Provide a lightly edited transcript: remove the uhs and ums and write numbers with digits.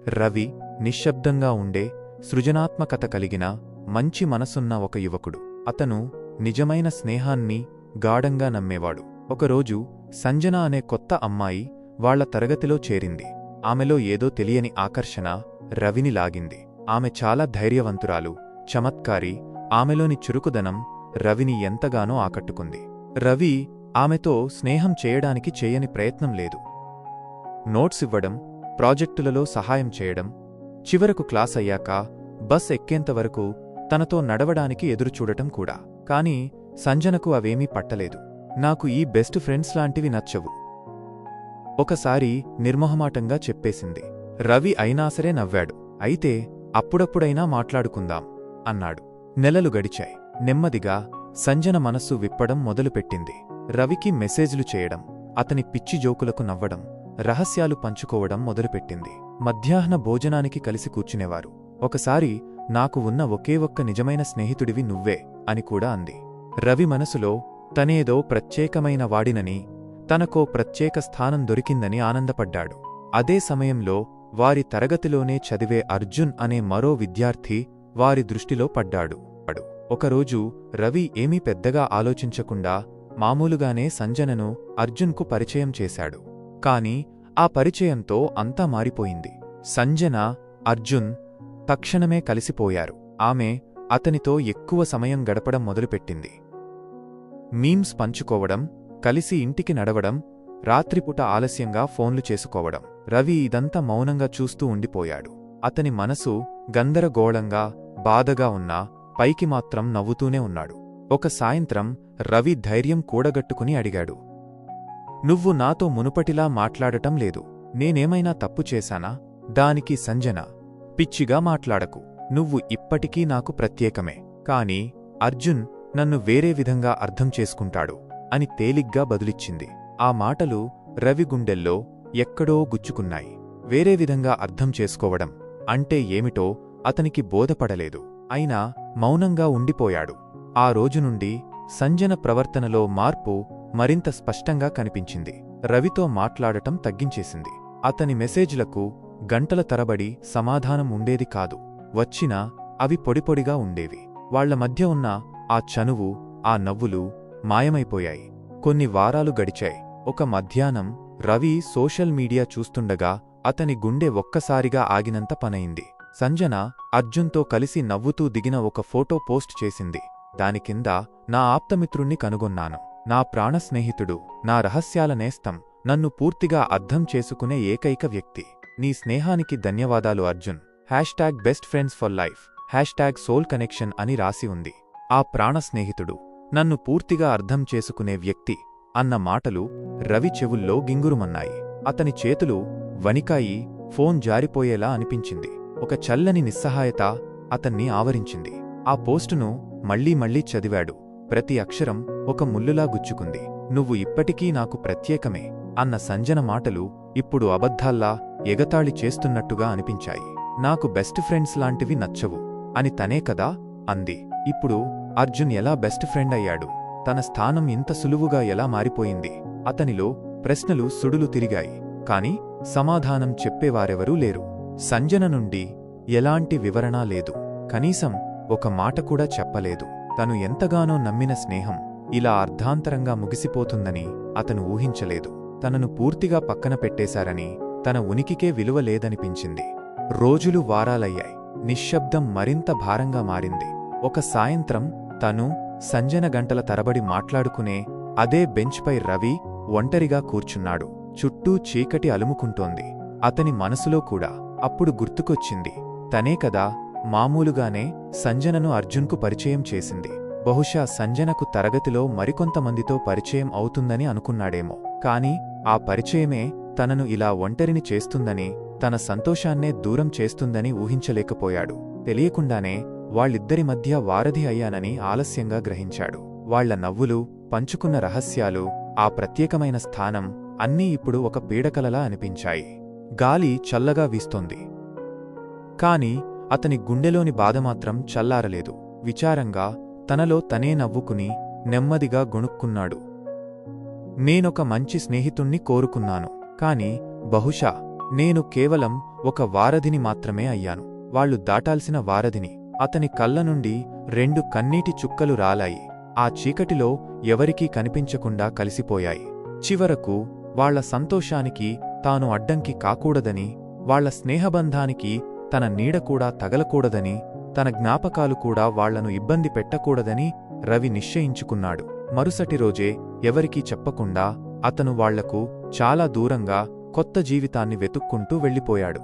రవి నిశ్శబ్దంగా ఉండే సృజనాత్మకత కలిగిన మంచి మనసున్న ఒక యువకుడు. అతను నిజమైన స్నేహాన్ని గాఢంగా నమ్మేవాడు. ఒకరోజు సంజన అనే కొత్త అమ్మాయి వాళ్ల తరగతిలో చేరింది. ఆమెలో ఏదో తెలియని ఆకర్షణ రవిని లాగింది. ఆమె చాలా ధైర్యవంతురాలు, చమత్కారి. ఆమెలోని చురుకుదనం రవిని ఎంతగానో ఆకట్టుకుంది. రవి ఆమెతో స్నేహం చేయడానికి చేయని ప్రయత్నం లేదు. నోట్స్ ఇవ్వడం, ప్రాజెక్టులలో సహాయం చేయడం, చివరకు క్లాస్ అయ్యాక బస్ ఎక్కేంతవరకు తనతో నడవడానికి ఎదురుచూడటం కూడా. కాని సంజనకు అవేమీ పట్టలేదు. నాకు ఈ బెస్ట్ ఫ్రెండ్స్ లాంటివి నచ్చవు ఒకసారి నిర్మొహమాటంగా చెప్పేసింది. రవి అయినాసరే నవ్వాడు. అయితే అప్పుడప్పుడైనా మాట్లాడుకుందాం అన్నాడు. నెలలు గడిచాయి. నెమ్మదిగా సంజన మనస్సు విప్పడం మొదలుపెట్టింది. రవికి మెసేజ్లు చేయడం, అతని పిచ్చి జోకులకు నవ్వడం, రహస్యాలు పంచుకోవడం మొదలుపెట్టింది. మధ్యాహ్న భోజనానికి కలిసి కూర్చునేవారు. ఒకసారి నాకు ఉన్న ఒకే ఒక్క నిజమైన స్నేహితుడివి నువ్వే అని కూడా అంది. రవి మనసులో తనేదో ప్రత్యేకమైన వాడినని, తనకో ప్రత్యేక స్థానం దొరికిందని ఆనందపడ్డాడు. అదే సమయంలో వారి తరగతిలోనే చదివే అర్జున్ అనే మరో విద్యార్థి వారి దృష్టిలో పడ్డాడు. ఒకరోజు రవి ఏమీ పెద్దగా ఆలోచించకుండా మామూలుగానే సంజనను అర్జున్కు పరిచయం చేశాడు. కాని ఆ పరిచయంతో అంతా మారిపోయింది. సంజన, అర్జున్ తక్షణమే కలిసిపోయారు. ఆమె అతనితో ఎక్కువ సమయం గడపడం మొదలుపెట్టింది. మీమ్స్ పంచుకోవడం, కలిసి ఇంటికి నడవడం, రాత్రిపూట ఆలస్యంగా ఫోన్లు చేసుకోవడం. రవి ఇదంతా మౌనంగా చూస్తూ ఉండిపోయాడు. అతని మనసు గందరగోళంగా, బాధగా ఉన్నా పైకి మాత్రం నవ్వుతూనే ఉన్నాడు. ఒక సాయంత్రం రవి ధైర్యం కూడగట్టుకుని అడిగాడు, నువ్వు నాతో మునుపటిలా మాట్లాడటం లేదు. నేనేమైనా తప్పు చేశానా? దానికి సంజన, పిచ్చిగా మాట్లాడకు. నువ్వు ఇప్పటికీ నాకు ప్రత్యేకమే. కాని అర్జున్ నన్ను వేరే విధంగా అర్థం చేసుకుంటాడు అని తేలిగ్గా బదులిచ్చింది. ఆ మాటలు రవి గుండెల్లో ఎక్కడో గుచ్చుకున్నాయి. వేరే విధంగా అర్థం చేసుకోవడం అంటే ఏమిటో అతనికి బోధపడలేదు. అయినా మౌనంగా ఉండిపోయాడు. ఆ రోజునుండి సంజన ప్రవర్తనలో మార్పు మరింత స్పష్టంగా కనిపించింది. రవితో మాట్లాడటం తగ్గించేసింది. అతని మెసేజ్లకు గంటల తరబడి సమాధానం ఉండేది కాదు. వచ్చినా అవి పొడిపొడిగా ఉండేవి. వాళ్ల మధ్య ఉన్న ఆ చనువు, ఆ నవ్వులు మాయమైపోయాయి. కొన్ని వారాలు గడిచాయి. ఒక మధ్యాహ్నం రవి సోషల్ మీడియా చూస్తుండగా అతని గుండె ఒక్కసారిగా ఆగినంత పనయింది. సంజన అర్జున్తో కలిసి నవ్వుతూ దిగిన ఒక ఫోటో పోస్ట్ చేసింది. దానికింద, నా ఆప్తమిత్రుణ్ణి కనుగొన్నాను. నా ప్రాణ స్నేహితుడు, నా రహస్యాల నేస్తం, నన్ను పూర్తిగా అర్థం చేసుకునే ఏకైక వ్యక్తి. నీ స్నేహానికి ధన్యవాదాలు Arjun. #Best friends for life, #soul connection అని రాసి ఉంది. ఆ ప్రాణ స్నేహితుడు, నన్ను పూర్తిగా అర్థం చేసుకునే వ్యక్తి అన్న మాటలు రవి చెవుల్లో గింగురుమన్నాయి. అతని చేతులు వణికాయి. ఫోన్ జారిపోయేలా అనిపించింది. ఒక చల్లని నిస్సహాయత అతన్ని ఆవరించింది. ఆ పోస్టును మళ్లీ మళ్లీ చదివాడు. ప్రతి అక్షరం ఒక ముల్లులా గుచ్చుకుంది. నువ్వు ఇప్పటికీ నాకు ప్రత్యేకమే అన్న సంజన మాటలు ఇప్పుడు అబద్ధాల్లా, ఎగతాళి చేస్తున్నట్టుగా అనిపించాయి. నాకు బెస్ట్ ఫ్రెండ్స్ లాంటివి నచ్చవు అని తనే కదా అంది. ఇప్పుడు అర్జున్ ఎలా బెస్ట్ ఫ్రెండ్ అయ్యాడు? తన స్థానం ఇంత సులువుగా ఎలా మారిపోయింది? అతనిలో ప్రశ్నలు సుడులు తిరిగాయి. కాని సమాధానం చెప్పేవారెవరూ లేరు. సంజన నుండి ఎలాంటి వివరణ లేదు. కనీసం ఒక మాట కూడా చెప్పలేదు. తను ఎంతగానో నమ్మిన స్నేహం ఇలా అర్ధాంతరంగా ముగిసిపోతుందని అతను ఊహించలేదు. తనను పూర్తిగా పక్కన పెట్టేశారని, తన ఉనికికే విలువ లేదనిపించింది. రోజులు వారాలయ్యాయి. నిశ్శబ్దం మరింత భారంగా మారింది. ఒక సాయంత్రం తను, సంజన గంటల తరబడి మాట్లాడుకునే అదే బెంచ్పై రవి ఒంటరిగా కూర్చున్నాడు. చుట్టూ చీకటి అలుముకుంటోంది. అతని మనసులో కూడా. అప్పుడు గుర్తుకొచ్చింది, తనే కదా మామూలుగానే సంజనను అర్జున్కు పరిచయం చేసింది. బహుశా సంజనకు తరగతిలో మరికొంతమందితో పరిచయం అవుతుందని అనుకున్నాడేమో. కాని ఆ పరిచయమే తనను ఇలా ఒంటరిని చేస్తుందని, తన సంతోషాన్నే దూరం చేస్తుందని ఊహించలేకపోయాడు. తెలియకుండానే వాళ్ళిద్దరి మధ్య వారధి అయ్యానని ఆలస్యంగా గ్రహించాడు. వాళ్ల నవ్వులు, పంచుకున్న రహస్యాలు, ఆ ప్రత్యేకమైన స్థానం అన్నీ ఇప్పుడు ఒక పీడకలలా అనిపించాయి. గాలి చల్లగా వీస్తోంది. కాని అతని గుండెలోని బాధమాత్రం చల్లారలేదు. విచారంగా తనలో తనే నవ్వుకుని నెమ్మదిగా గొణుక్కున్నాడు. నేనొక మంచి స్నేహితుణ్ణి కోరుకున్నాను. కాని బహుశా నేను కేవలం ఒక వారధిని మాత్రమే అయ్యాను. వాళ్ళు దాటాల్సిన వారధిని. అతని కళ్ళ నుండి 2 కన్నీటి చుక్కలు రాలాయి. ఆ చీకటిలో ఎవరికీ కనిపించకుండా కలిసిపోయాయి. చివరకు వాళ్ల సంతోషానికి తాను అడ్డంకి కాకూడదని, వాళ్ల స్నేహబంధానికి తన నీడ కూడా తగలకూడదని, తన జ్ఞాపకాలు కూడా వాళ్లను ఇబ్బంది పెట్టకూడదని రవి నిశ్చయించుకున్నాడు. మరుసటి రోజే ఎవరికీ చెప్పకుండా అతను వాళ్లకు చాలా దూరంగా కొత్త జీవితాన్ని వెతుక్కుంటూ వెళ్ళిపోయాడు.